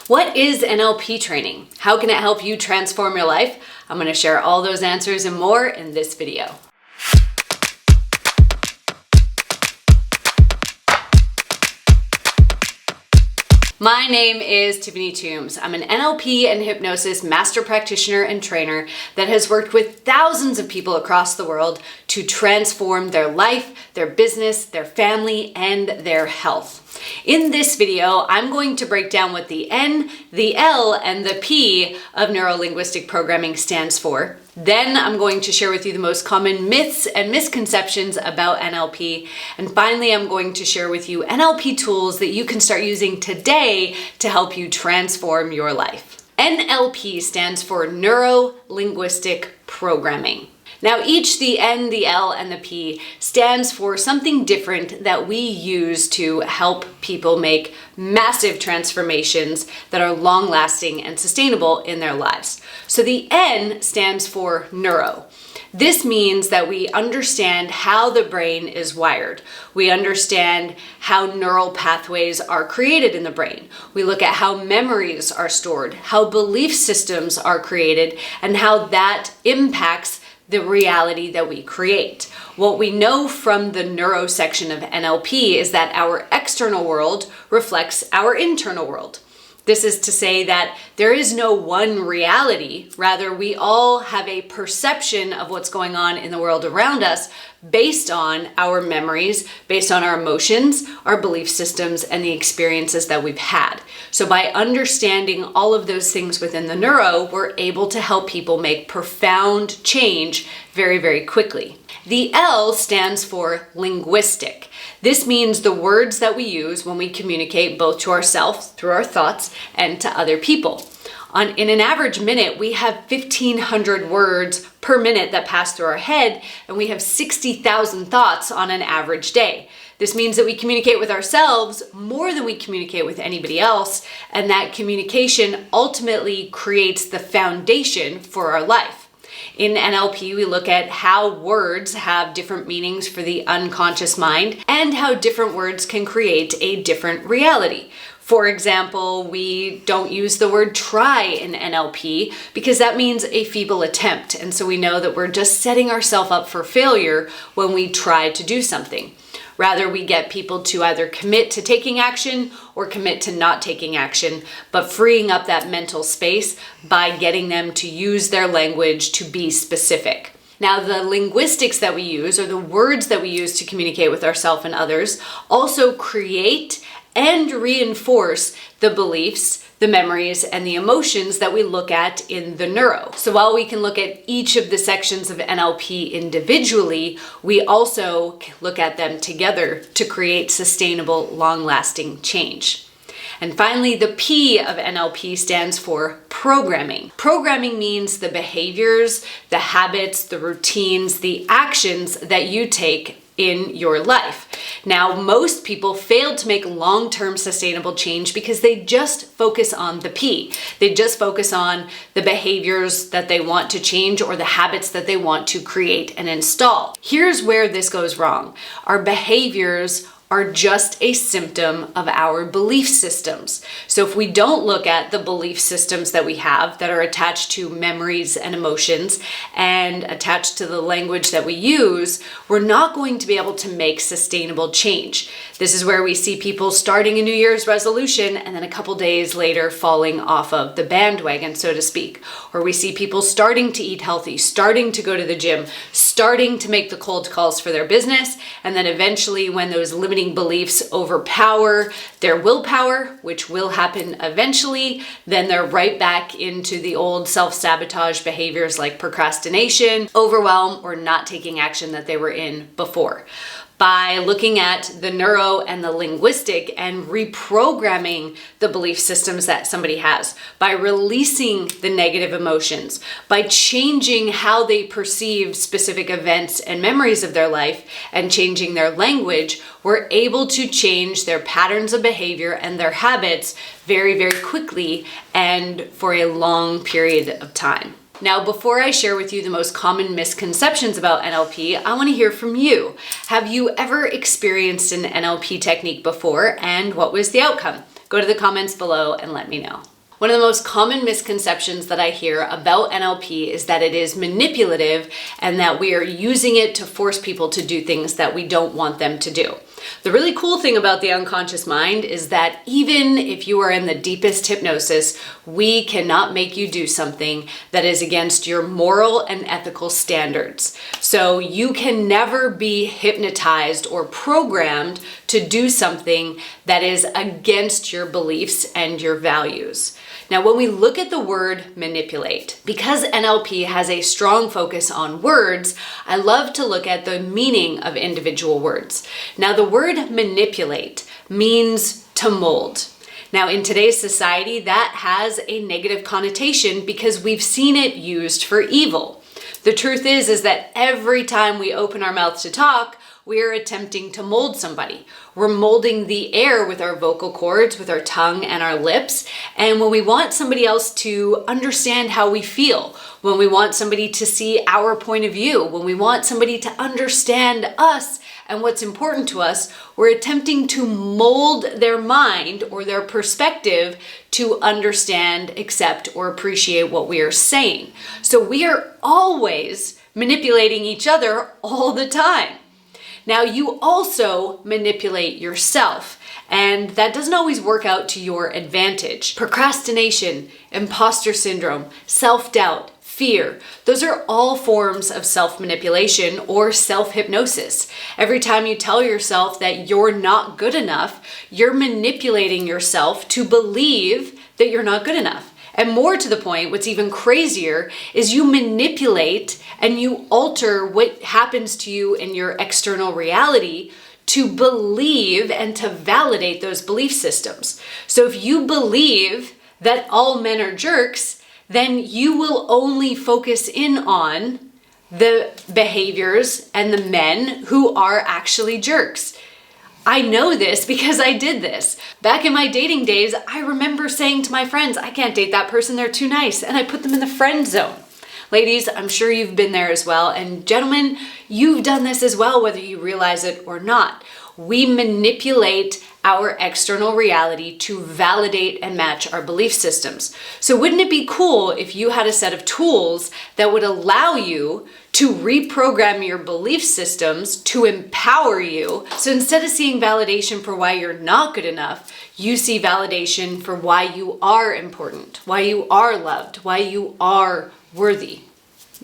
What is NLP training? How can it help you transform your life? I'm going to share all those answers and more in this video. My name is Tiffany Toombs. I'm an NLP and hypnosis master practitioner and trainer that has worked with thousands of people across the world to transform their life, their business, their family, and their health. In this video, I'm going to break down what the N, the L, and the P of neuro-linguistic programming stands for. Then I'm going to share with you the most common myths and misconceptions about NLP. And finally, I'm going to share with you NLP tools that you can start using today to help you transform your life. NLP stands for neuro-linguistic programming. Now, each, the N, the L, and the P, stands for something different that we use to help people make massive transformations that are long-lasting and sustainable in their lives. So the N stands for neuro. This means that we understand how the brain is wired. We understand how neural pathways are created in the brain. We look at how memories are stored, how belief systems are created, and how that impacts the reality that we create. What we know from the neuro section of NLP is that our external world reflects our internal world. This is to say that there is no one reality. Rather, we all have a perception of what's going on in the world around us based on our memories, based on our emotions, our belief systems, and the experiences that we've had. So by understanding all of those things within the neuro, we're able to help people make profound change very, very quickly. The L stands for linguistic. This means the words that we use when we communicate both to ourselves through our thoughts and to other people. In an average minute, we have 1,500 words per minute that pass through our head, and we have 60,000 thoughts on an average day. This means that we communicate with ourselves more than we communicate with anybody else, and that communication ultimately creates the foundation for our life. In NLP, we look at how words have different meanings for the unconscious mind and how different words can create a different reality. For example, we don't use the word try in NLP because that means a feeble attempt. And so we know that we're just setting ourselves up for failure when we try to do something. Rather, we get people to either commit to taking action or commit to not taking action, but freeing up that mental space by getting them to use their language to be specific. Now, the linguistics that we use, or the words that we use to communicate with ourselves and others, also create and reinforce the beliefs, the memories, and the emotions that we look at in the neuro. So while we can look at each of the sections of NLP individually, we also look at them together to create sustainable, long-lasting change. And finally, the P of NLP stands for programming. Programming means the behaviors, the habits, the routines, the actions that you take in your life. Now, most people fail to make long-term sustainable change because they just focus on the P. They just focus on the behaviors that they want to change or the habits that they want to create and install. Here's where this goes wrong. Our behaviors are just a symptom of our belief systems. So if we don't look at the belief systems that we have that are attached to memories and emotions and attached to the language that we use, we're not going to be able to make sustainable change. This is where we see people starting a New Year's resolution and then a couple days later falling off of the bandwagon, so to speak. Or we see people starting to eat healthy, starting to go to the gym, starting to make the cold calls for their business, and then eventually when those limiting beliefs overpower their willpower, which will happen eventually, then they're right back into the old self-sabotage behaviors like procrastination, overwhelm, or not taking action that they were in before. By looking at the neuro and the linguistic and reprogramming the belief systems that somebody has, by releasing the negative emotions, by changing how they perceive specific events and memories of their life and changing their language, we're able to change their patterns of behavior and their habits very, very quickly and for a long period of time. Now, before I share with you the most common misconceptions about NLP, I want to hear from you. Have you ever experienced an NLP technique before, and what was the outcome? Go to the comments below and let me know. One of the most common misconceptions that I hear about NLP is that it is manipulative and that we are using it to force people to do things that we don't want them to do. The really cool thing about the unconscious mind is that even if you are in the deepest hypnosis, we cannot make you do something that is against your moral and ethical standards. So you can never be hypnotized or programmed to do something that is against your beliefs and your values. Now, when we look at the word manipulate, because NLP has a strong focus on words, I love to look at the meaning of individual words. Now, the word manipulate means to mold. Now, in today's society, that has a negative connotation because we've seen it used for evil. The truth is that every time we open our mouth to talk, we are attempting to mold somebody. We're molding the air with our vocal cords, with our tongue and our lips. And when we want somebody else to understand how we feel, when we want somebody to see our point of view, when we want somebody to understand us and what's important to us, we're attempting to mold their mind or their perspective to understand, accept, or appreciate what we are saying. So we are always manipulating each other all the time. Now, you also manipulate yourself, and that doesn't always work out to your advantage. Procrastination, imposter syndrome, self-doubt, fear, those are all forms of self-manipulation or self-hypnosis. Every time you tell yourself that you're not good enough, you're manipulating yourself to believe that you're not good enough. And more to the point, what's even crazier is you manipulate and you alter what happens to you in your external reality to believe and to validate those belief systems. So if you believe that all men are jerks, then you will only focus in on the behaviors and the men who are actually jerks. I know this because I did this. Back in my dating days, I remember saying to my friends, I can't date that person, they're too nice, and I put them in the friend zone. Ladies, I'm sure you've been there as well, and gentlemen, you've done this as well, whether you realize it or not. We manipulate our external reality to validate and match our belief systems. So wouldn't it be cool if you had a set of tools that would allow you to reprogram your belief systems to empower you? So instead of seeing validation for why you're not good enough, you see validation for why you are important, why you are loved, why you are worthy.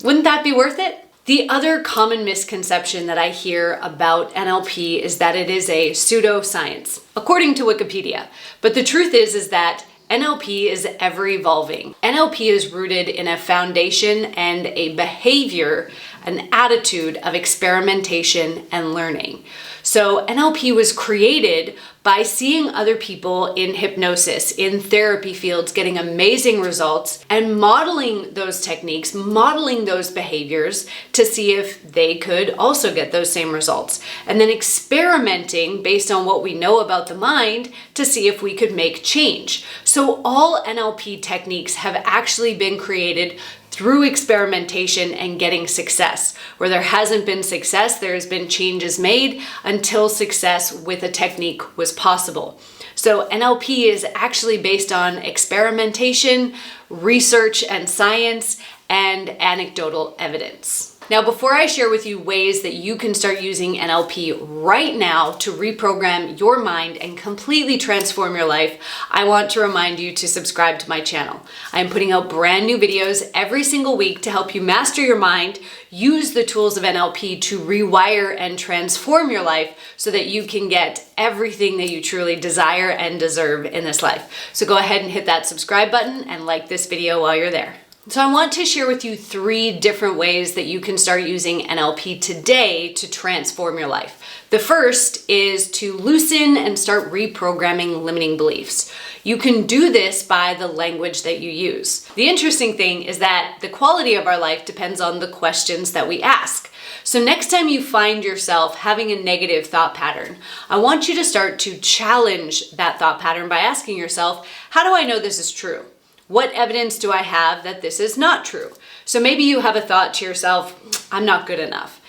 Wouldn't that be worth it? The other common misconception that I hear about NLP is that it is a pseudoscience, according to Wikipedia. But the truth is that NLP is ever evolving. NLP is rooted in a foundation and a behavior, an attitude of experimentation and learning. So NLP was created by seeing other people in hypnosis, in therapy fields, getting amazing results and modeling those techniques, modeling those behaviors to see if they could also get those same results. And then experimenting based on what we know about the mind to see if we could make change. So all NLP techniques have actually been created through experimentation and getting success. Where there hasn't been success, there has been changes made until success with a technique was possible. So NLP is actually based on experimentation, research and science, and anecdotal evidence. Now, before I share with you ways that you can start using NLP right now to reprogram your mind and completely transform your life, I want to remind you to subscribe to my channel. I am putting out brand new videos every single week to help you master your mind, use the tools of NLP to rewire and transform your life so that you can get everything that you truly desire and deserve in this life. So go ahead and hit that subscribe button and like this video while you're there. So I want to share with you 3 different ways that you can start using NLP today to transform your life. The first is to loosen and start reprogramming limiting beliefs. You can do this by the language that you use. The interesting thing is that the quality of our life depends on the questions that we ask. So next time you find yourself having a negative thought pattern, I want you to start to challenge that thought pattern by asking yourself, how do I know this is true? What evidence do I have that this is not true? So maybe you have a thought to yourself, I'm not good enough.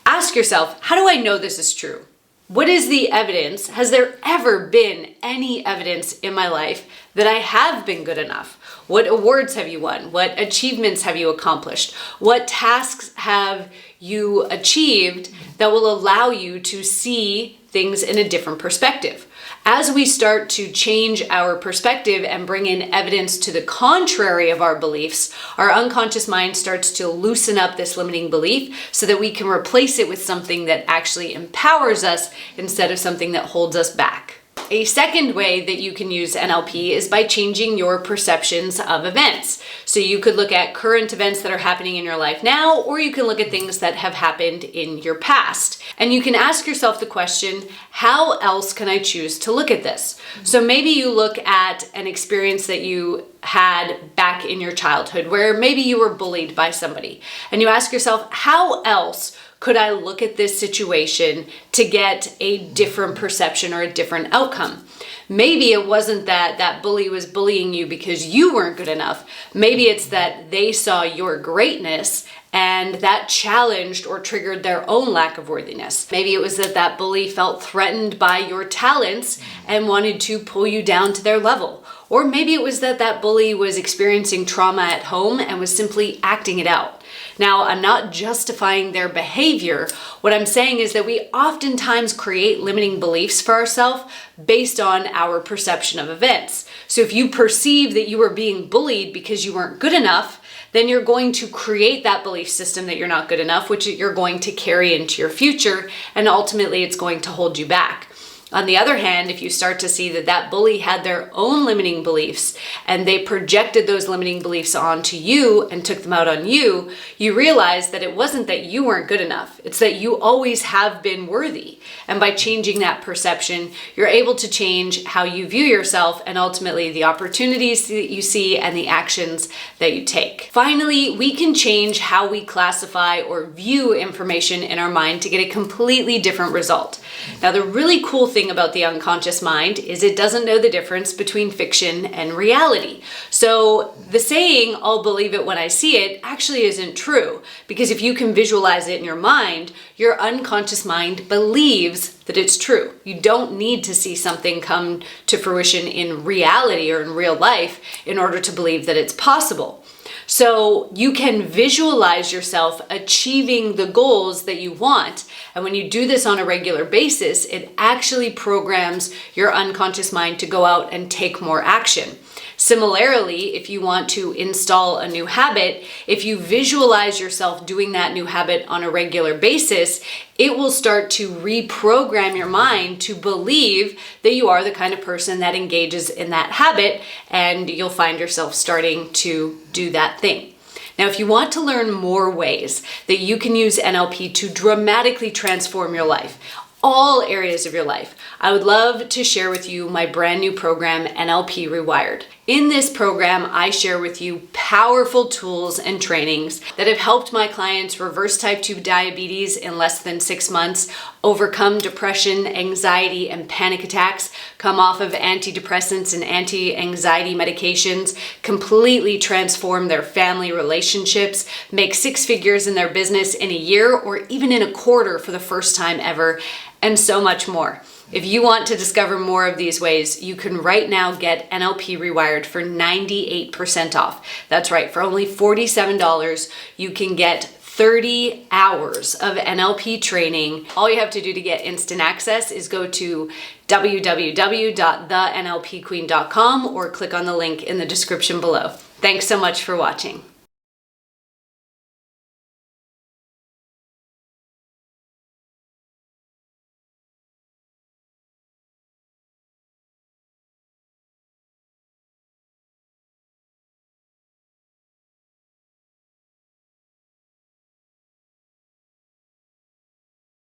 Ask yourself, how do I know this is true? What is the evidence? Has there ever been any evidence in my life that I have been good enough? What awards have you won? What achievements have you accomplished? What tasks have you achieved that will allow you to see things in a different perspective? As we start to change our perspective and bring in evidence to the contrary of our beliefs, our unconscious mind starts to loosen up this limiting belief so that we can replace it with something that actually empowers us instead of something that holds us back. A second way that you can use NLP is by changing your perceptions of events. So you could look at current events that are happening in your life now, or you can look at things that have happened in your past. And you can ask yourself the question, how else can I choose to look at this? So maybe you look at an experience that you had back in your childhood where maybe you were bullied by somebody. And you ask yourself, how else could I look at this situation to get a different perception or a different outcome? Maybe it wasn't that that bully was bullying you because you weren't good enough. Maybe it's that they saw your greatness and that challenged or triggered their own lack of worthiness. Maybe it was that that bully felt threatened by your talents and wanted to pull you down to their level. Or maybe it was that that bully was experiencing trauma at home and was simply acting it out. Now, I'm not justifying their behavior. What I'm saying is that we oftentimes create limiting beliefs for ourselves based on our perception of events. So if you perceive that you were being bullied because you weren't good enough, then you're going to create that belief system that you're not good enough, which you're going to carry into your future, and ultimately it's going to hold you back. On the other hand, if you start to see that that bully had their own limiting beliefs and they projected those limiting beliefs onto you and took them out on you, you realize that it wasn't that you weren't good enough. It's that you always have been worthy. And by changing that perception, you're able to change how you view yourself and ultimately the opportunities that you see and the actions that you take. Finally, we can change how we classify or view information in our mind to get a completely different result. Now, the really cool thing about the unconscious mind is it doesn't know the difference between fiction and reality. So the saying, "I'll believe it when I see it," actually isn't true, because if you can visualize it in your mind, your unconscious mind believes that it's true. You don't need to see something come to fruition in reality or in real life in order to believe that it's possible. So you can visualize yourself achieving the goals that you want. And when you do this on a regular basis, it actually programs your unconscious mind to go out and take more action. Similarly, if you want to install a new habit, if you visualize yourself doing that new habit on a regular basis, it will start to reprogram your mind to believe that you are the kind of person that engages in that habit, and you'll find yourself starting to do that thing. Now, if you want to learn more ways that you can use NLP to dramatically transform your life, all areas of your life, I would love to share with you my brand new program, NLP REWIRED. In this program, I share with you powerful tools and trainings that have helped my clients reverse type 2 diabetes in less than 6 months, overcome depression, anxiety, and panic attacks, come off of antidepressants and anti-anxiety medications, completely transform their family relationships, make 6 figures in their business in a year or even in a quarter for the first time ever, and so much more. If you want to discover more of these ways, you can right now get NLP REWIRED for 98% off. That's right, for only $47, you can get 30 hours of NLP training. All you have to do to get instant access is go to www.thenlpqueen.com or click on the link in the description below. Thanks so much for watching.